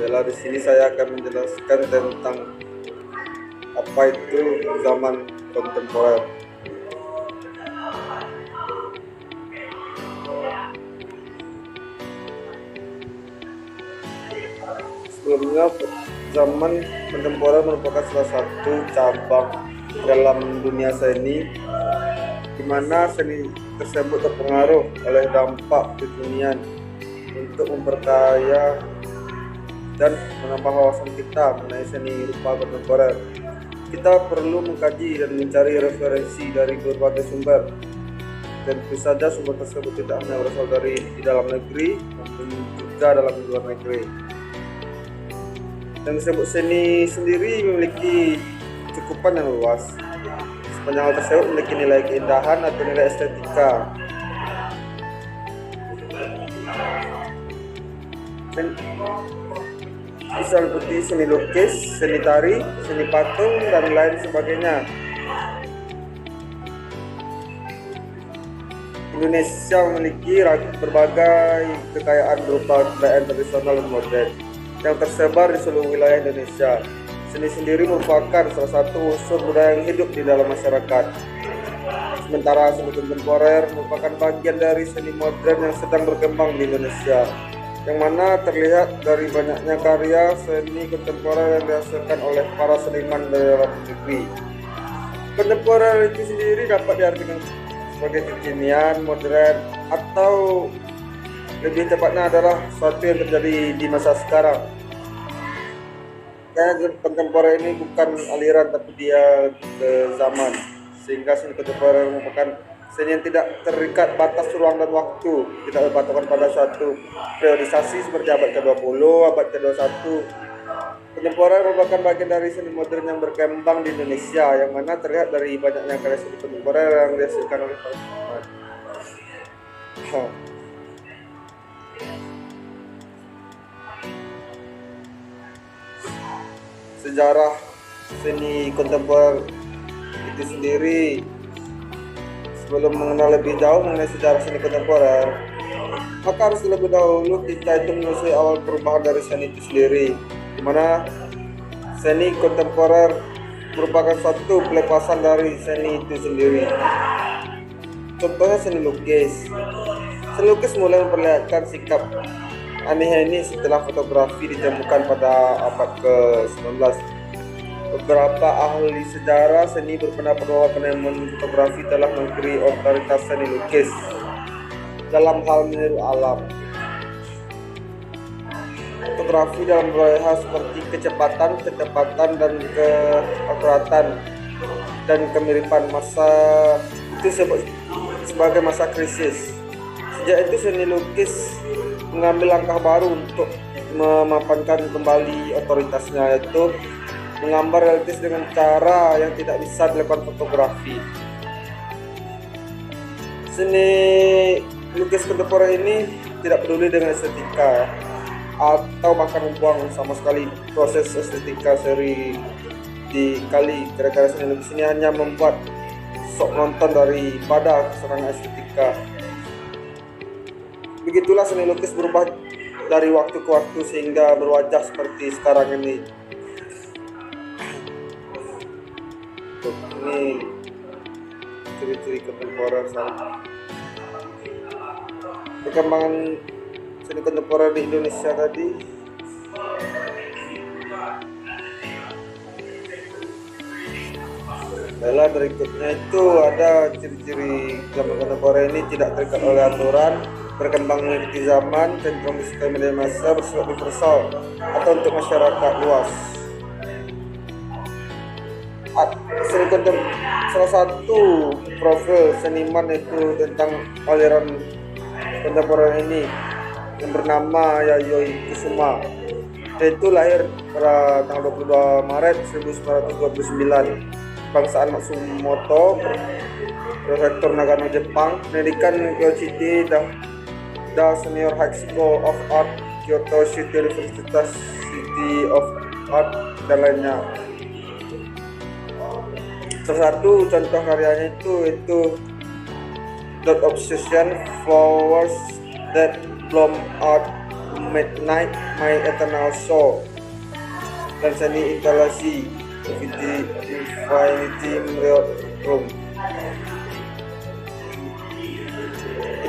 Bella, di sini saya akan menjelaskan tentang apa itu zaman kontemporer. Sebelumnya, zaman kontemporer merupakan salah satu cabang dalam dunia seni, di mana seni tersebut terpengaruh oleh dampak kekinian untuk memperkaya dan menambah wawasan kita mengenai seni rupa kontemporer. Kita perlu mengkaji dan mencari referensi dari berbagai sumber. Tentu saja sumber tersebut tidak hanya berasal dari di dalam negeri, namun juga dalam luar negeri. Dan disebut seni sendiri memiliki cukupan yang luas. Sepanjang hal tersebut memiliki nilai keindahan atau nilai estetika. Bisa seperti seni lukis, seni tari, seni patung, dan lain sebagainya. Indonesia memiliki berbagai kekayaan berupa kebudayaan tradisional dan modern yang tersebar di seluruh wilayah Indonesia. Seni sendiri merupakan salah satu unsur budaya yang hidup di dalam masyarakat. Sementara seni kontemporer merupakan bagian dari seni modern yang sedang berkembang di Indonesia, yang mana terlihat dari banyaknya karya seni kontemporer yang dihasilkan oleh para seniman dari dalam negeri. Kontemporer itu sendiri dapat diartikan sebagai kekinian, modern, atau lebih tepatnya adalah sesuatu yang terjadi di masa sekarang. Karena kontemporer ini bukan aliran, tapi dia ke zaman, sehingga seni kontemporer merupakan seni yang tidak terikat batas ruang dan waktu, tidak berpatokan pada suatu periodisasi seperti abad ke-20, abad ke-21. Kontemporer merupakan bagian dari seni modern yang berkembang di Indonesia, yang mana terlihat dari banyaknya karya seni kontemporer yang dihasilkan oleh para seniman. Sejarah seni kontemporer itu sendiri. Sebelum mengenal lebih jauh mengenai sejarah seni kontemporer, maka harus lebih dahulu kita itu menyusui awal perubahan dari seni itu sendiri, di mana seni kontemporer merupakan suatu pelepasan dari seni itu sendiri. Contohnya seni lukis. Seni lukis mulai memperlihatkan sikap aneh ini setelah fotografi ditemukan pada abad ke-19. Beberapa ahli sejarah seni berpendapat bahwa penemuan fotografi telah memberi otoritas seni lukis dalam hal meniru alam. Fotografi dalam berbagai hal seperti kecepatan, ketepatan, dan keakuratan dan kemiripan masa itu sebagai masa krisis. Sejak itu seni lukis mengambil langkah baru untuk memapankan kembali otoritasnya, yaitu menggambar realistis dengan cara yang tidak bisa dilakukan fotografi. Seni lukis kontemporer ini tidak peduli dengan estetika atau bahkan membuang sama sekali proses estetika seri di kali. Karya-karya seni lukis ini hanya membuat sok nonton daripada kesenangan estetika. Begitulah seni lukis berubah dari waktu ke waktu sehingga berwajah seperti sekarang ini. Ini ciri-ciri kontemporer saat perkembangan seni kontemporer di Indonesia tadi. Adalah berikutnya itu ada ciri-ciri zaman kontemporer ini tidak terikat oleh aturan, berkembang mengikuti zaman, cenderung disukai media massa, bersifat universal atau untuk masyarakat luas. Salah satu profil seniman itu tentang aliran kontemporer ini yang bernama Yayoi Kusuma. Dia itu lahir pada tanggal 22 Maret 1929, bangsaan Matsumoto, prefektur Nagano, Jepang. Pendidikan Kyoichi Da Senior High School of Art, Kyoto City Universitas City of Art, dan lainnya. Salah satu contoh karyanya itu Dot Obsession, Flowers That Bloom Out Midnight, My Eternal Soul, dan seni instalasi Infinity Room.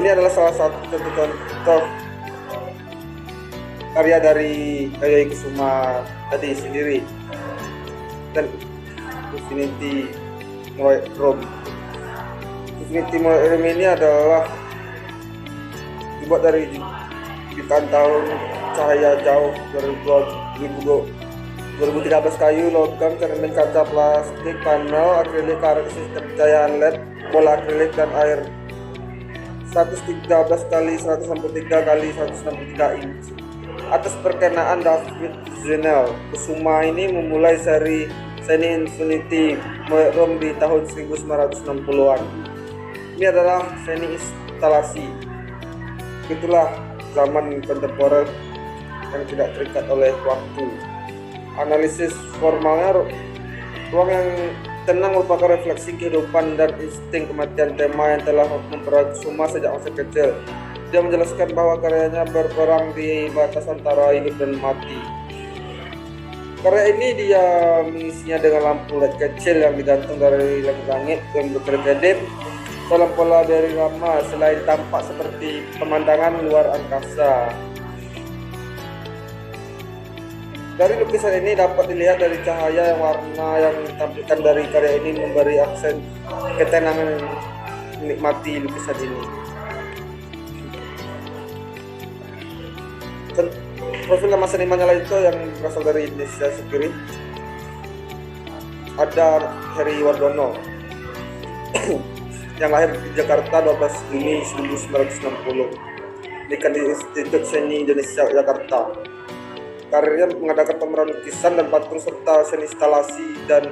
Ini adalah salah satu contoh karya dari Yayoi Kusuma tadi sendiri, dan Infinity Room. Infinity Room ini adalah dibuat dari jutaan tahun cahaya jauh 2013 kayu, logam, cermin, kaca plastik, panel akrilik, karet sistem pencahayaan LED, bola akrilik, dan air. 113 kali 163 kali 163 inci. Atas perkenaan David Zenel, Kusuma ini memulai seri seni Infinity Room di tahun 1960-an. Ini adalah seni instalasi. Itulah zaman kontemporer yang tidak terikat oleh waktu. Analisis formalnya, ruang yang tenang merupakan refleksi kehidupan dan insting kematian, tema yang telah mempererat Kusuma sejak masa kecil. Dia menjelaskan bahwa karyanya berperang di batas antara hidup dan mati. Karya ini dia mengisinya dengan lampu LED kecil yang digantung dari langit-langit yang berkedip dalam pola dari lama, selain tampak seperti pemandangan luar angkasa. Dari lukisan ini dapat dilihat dari cahaya yang warna yang ditampilkan dari karya ini memberi aksen ketenangan menikmati lukisan ini. Profil nama senimannya lain itu yang berasal dari Indonesia sendiri. Ada Heri Wardono yang lahir di Jakarta 12 Juni 1960, di Institut Seni Indonesia Jakarta. Karirnya mengadakan pameran lukisan dan patung serta seni instalasi dan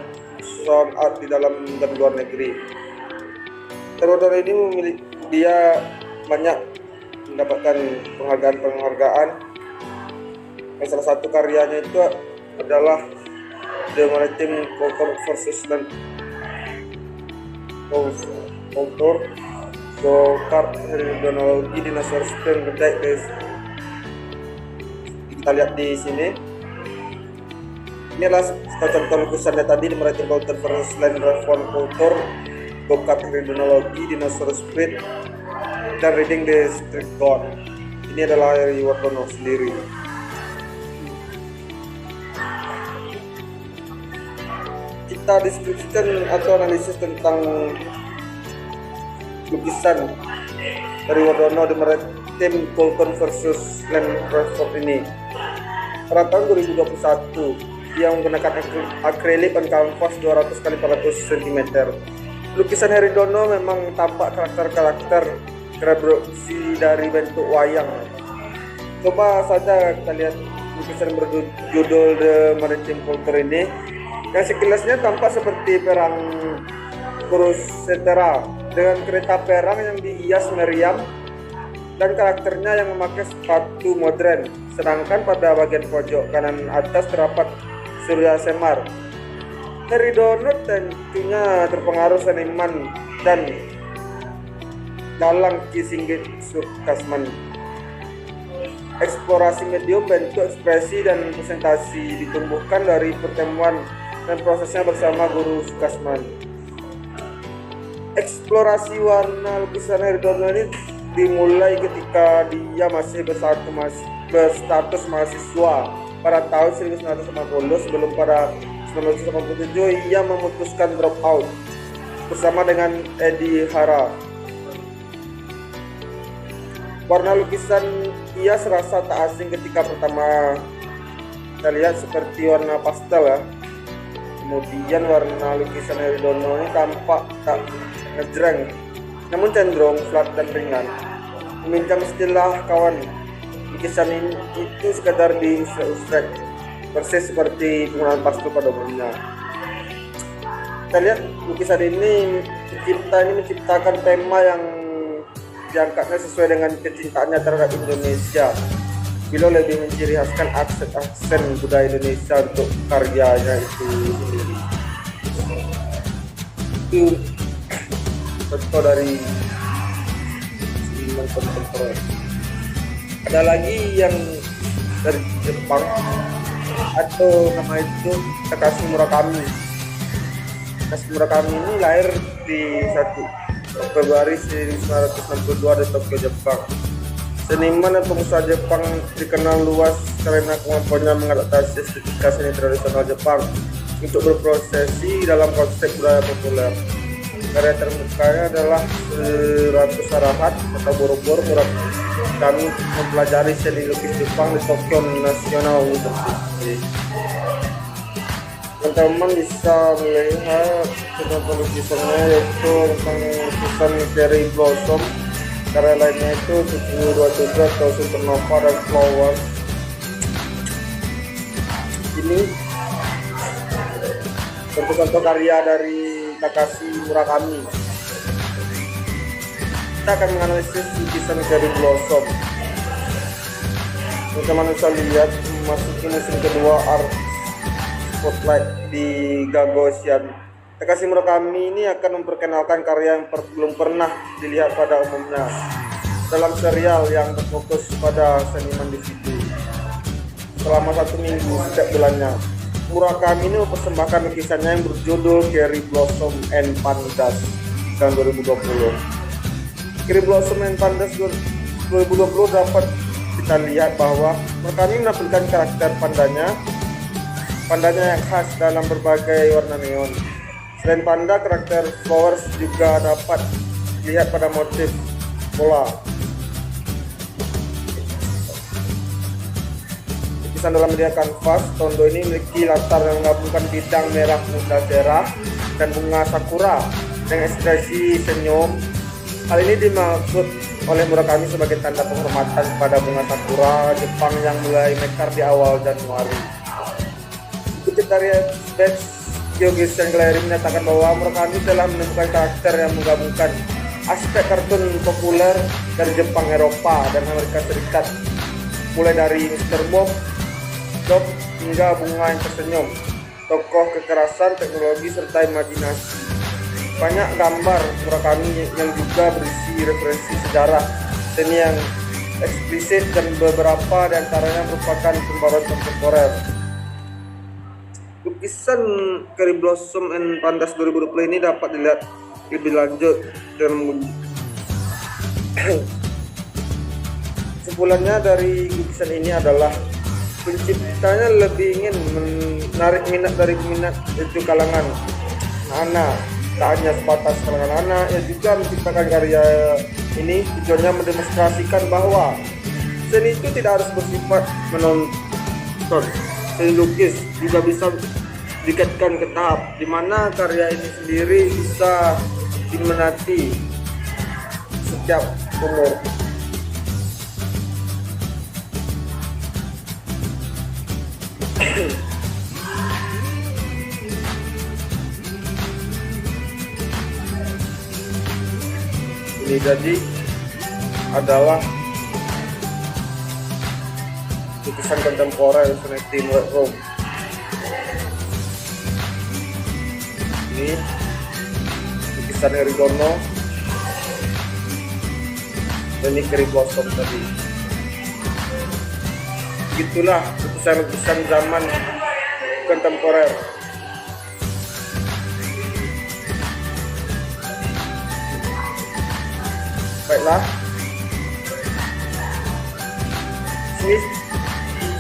sound art di dalam dan luar negeri. Terus ini dia banyak mendapatkan penghargaan. Yang salah satu karyanya itu adalah The Maritime versus Land Culture, Go-Kart Hydronology, Dinosaur Spring Gede. Kita lihat di sini. Ini adalah contoh lukisannya tadi, The Maritime Culture versus Land Culture, Go-Kart Hydronology, Dinosaur Spring, dan Reading the Street God. Ini adalah Heri Wardono sendiri. Kita deskripsikan atau analisis tentang lukisan dari Wardono, The Maritime Culture versus Land Transport ini. Pada tahun 2021, dia menggunakan akrilik on canvas 200 x 400 cm. Lukisan Heri Wardono memang tampak karakter-karakter reproduksi dari bentuk wayang. Coba saja kita lihat lukisan berjudul The Maritime Culture ini, yang sekilasnya tampak seperti perang Crusader dengan kereta perang yang dihias meriam dan karakternya yang memakai sepatu modern, sedangkan pada bagian pojok kanan atas terdapat surya semar. Heri Wardono tentunya terpengaruh seniman dan dalang Ki Singgit Sukasman. Eksplorasi medium, bentuk, ekspresi, dan presentasi ditumbuhkan dari pertemuan dan prosesnya bersama Guru Sukasman. Eksplorasi warna lukisan Heri Wardono ini dimulai ketika dia masih berstatus mahasiswa pada tahun 1980. Sebelum pada 1987 ia memutuskan drop out bersama dengan Edi Hara. Warna lukisan ia serasa tak asing ketika pertama kita lihat, seperti warna pastel ya. Kemudian warna lukisan Heri Wardono ini tampak tak ngejreng, namun cenderung flat dan ringan. Meminjam istilah kawan, lukisan ini itu sekadar diusrek, persis seperti penggunaan pastel pada umumnya. Kita lihat lukisan ini menciptakan tema yang diangkatnya sesuai dengan kecintaannya terhadap Indonesia. Beliau lebih menciri khaskan aksen budaya Indonesia untuk karyanya itu sendiri. Itu contoh dari seniman kontemporer. Ada lagi yang dari Jepang, atau nama itu Takashi Murakami. Takashi Murakami ini lahir di 1 Februari 1962 di Tokyo, Jepang. Seniman dan pengusaha Jepang dikenal luas karena kemampuannya mengadaptasi estetika seni tradisional Jepang untuk berprosesi dalam konsep budaya populer. Karya terbukanya adalah 100 Arahat atau Boro-Boro Murakami mempelajari seni lukis Jepang di Tokyo National University. Teman-teman bisa melihat contoh lukisannya, yaitu tentang lukisan Cherry Blossom. Karya lainnya itu 727 atau Supernova dan Flower. Ini contoh-contoh karya dari Takashi Murakami. Kita akan menganalisis lukisan Cherry Blossom. Teman-teman bisa lihat memasuki musim kedua Art Spotlight di Gagosian. Takashi Murakami ini akan memperkenalkan karya yang belum pernah dilihat pada umumnya dalam serial yang berfokus pada seniman individu. Selama 1 minggu setiap bulannya, Murakami ini mempersembahkan lukisannya yang berjudul Cherry Blossom and Pandas tahun 2020. Cherry Blossom and Pandas 2020 dapat kita lihat bahwa Murakami menampilkan karakter pandanya yang khas dalam berbagai warna neon. Selain panda, karakter flowers juga dapat dilihat pada motif bola. Lukisan dalam media kanvas Tondo ini memiliki latar yang menggabungkan bidang merah muda cerah dan bunga sakura dengan ekspresi senyum. Hal ini dimaksud oleh Murakami sebagai tanda penghormatan pada bunga sakura Jepang yang mulai mekar di awal Januari. Dikutip dari Georges Gallery menyatakan bahwa Murakami telah menemukan karakter yang menggabungkan aspek kartun populer dari Jepang, Eropa, dan Amerika Serikat, mulai dari Mr. Bob hingga bunga yang tersenyum, tokoh kekerasan, teknologi, serta imajinasi. Banyak gambar Murakami yang juga berisi referensi sejarah seni yang eksplisit dan beberapa di antaranya merupakan pembaruan kontemporer. Lukisan Cherry Blossom and Pandas 2020 ini dapat dilihat lebih lanjut dan kesimpulannya dari lukisan ini adalah penciptanya lebih ingin menarik minat dari peminat itu kalangan anak, tak hanya sebatas kalangan anak, ia juga menciptakan karya ini tujuannya mendemonstrasikan bahwa seni itu tidak harus bersifat menonton. Seni lukis juga bisa dikaitkan ke tahap di mana karya ini sendiri bisa diminati setiap umur. Ini jadi adalah lukisan kontemporer Senetti Rome. Ini lukisan Eridono dan ini Cherry Blossom tadi. Begitulah lukisan-lukisan zaman kontemporer. Baiklah, ini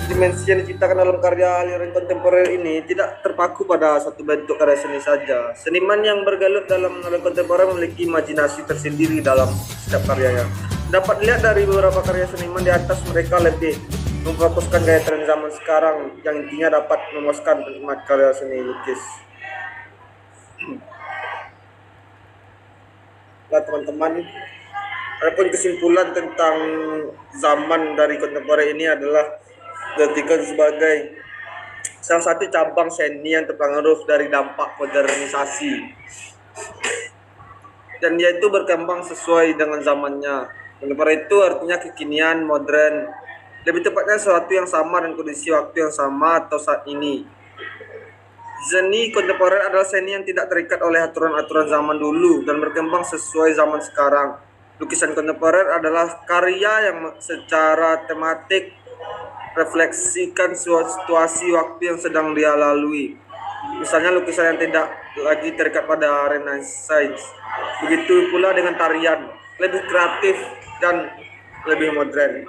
dimensi yang diciptakan dalam karya aliran kontemporer ini tidak terpaku pada satu bentuk karya seni saja. Seniman yang bergelut dalam aliran kontemporer memiliki imajinasi tersendiri dalam setiap karyanya. Dapat dilihat dari beberapa karya seniman di atas, mereka lebih memfokuskan gaya tren zaman sekarang yang intinya dapat memuaskan penikmat karya seni lukis. Nah teman-teman, adapun kesimpulan tentang zaman dari kontemporer ini adalah dijadikan sebagai salah satu cabang seni yang terpengaruh dari dampak modernisasi, dan dia itu berkembang sesuai dengan zamannya. Kontemporer itu artinya kekinian, modern, lebih tepatnya sesuatu yang sama dan kondisi waktu yang sama atau saat ini. Seni kontemporer adalah seni yang tidak terikat oleh aturan-aturan zaman dulu dan berkembang sesuai zaman sekarang. Lukisan kontemporer adalah karya yang secara tematik refleksikan situasi waktu yang sedang dia lalui. Misalnya lukisan yang tidak lagi terikat pada Renaissance. Begitu pula dengan tarian, lebih kreatif dan lebih modern.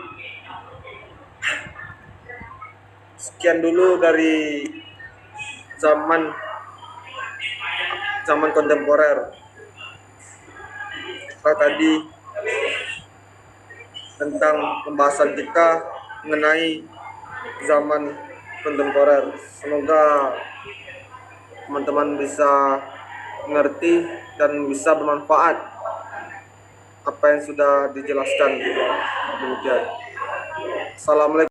Sekian dulu dari zaman kontemporer. Tadi tentang pembahasan kita mengenai zaman kontemporer. Semoga teman-teman bisa mengerti dan bisa bermanfaat apa yang sudah dijelaskan. Demikian. Assalamualaikum.